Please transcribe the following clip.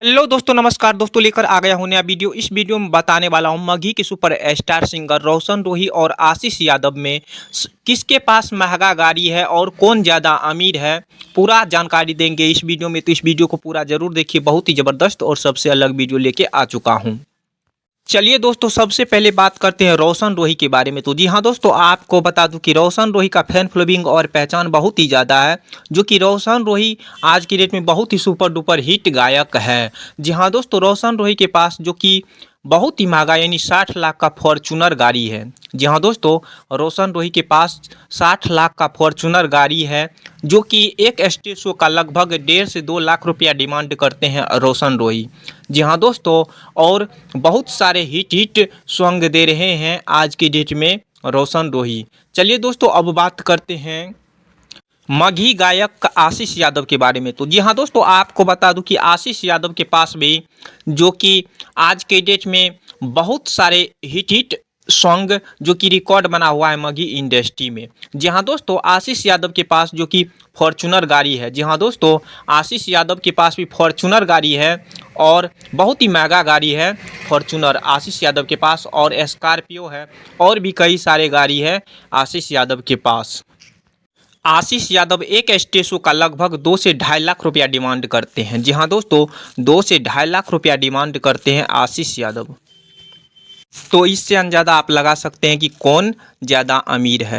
Hello दोस्तों, नमस्कार दोस्तों। लेकर आ गया हूं नया वीडियो। इस वीडियो में बताने वाला हूं मगही के सुपर स्टार सिंगर रोशन रोही और आशीष यादव में किसके पास महंगा गाड़ी है और कौन ज़्यादा अमीर है। पूरा जानकारी देंगे इस वीडियो में, तो इस वीडियो को पूरा जरूर देखिए। बहुत ही ज़बरदस्त और सबसे अलग वीडियो लेके आ चुका हूँ। चलिए दोस्तों, सबसे पहले बात करते हैं रोशन रोही के बारे में। तो जी हाँ दोस्तों, आपको बता दूं कि रोशन रोही का फैन फॉलोइंग और पहचान बहुत ही ज़्यादा है। जो कि रोशन रोही आज की डेट में बहुत ही सुपर डुपर हिट गायक है। जी हाँ दोस्तों, रोशन रोही के पास जो कि बहुत ही महंगा यानी 60 लाख का फॉर्चूनर गाड़ी है। जी हाँ दोस्तों, रोशन रोही के पास 60 लाख का फॉर्चूनर गाड़ी है। जो कि एक स्टेज शो का लगभग 1.5 से 2 लाख रुपया डिमांड करते हैं रोशन रोही। जी हाँ दोस्तों, और बहुत सारे हिट हिट सॉन्ग दे रहे हैं आज की डेट में रोशन रोही। चलिए दोस्तों, अब बात करते हैं मगही गायक आशीष यादव के बारे में। तो जी हाँ दोस्तों, आपको बता दूं कि आशीष यादव के पास भी जो कि आज के डेट में बहुत सारे हिट हिट सॉन्ग जो कि रिकॉर्ड बना हुआ है मगही इंडस्ट्री में। जी हाँ दोस्तों, आशीष यादव के पास जो कि फॉर्चूनर गाड़ी है। जी हाँ दोस्तों, आशीष यादव के पास भी फॉर्चूनर गाड़ी है और बहुत ही महंगा गाड़ी है फॉर्चूनर आशीष यादव के पास, और स्कॉर्पियो है और भी कई सारे गाड़ी है आशीष यादव के पास। आशीष यादव एक स्टेज शो का लगभग 2 से 2.5 लाख रुपया डिमांड करते हैं। जी हाँ दोस्तों, 2 से 2.5 लाख रुपया डिमांड करते हैं आशीष यादव। तो इससे अंदाजा आप लगा सकते हैं कि कौन ज़्यादा अमीर है।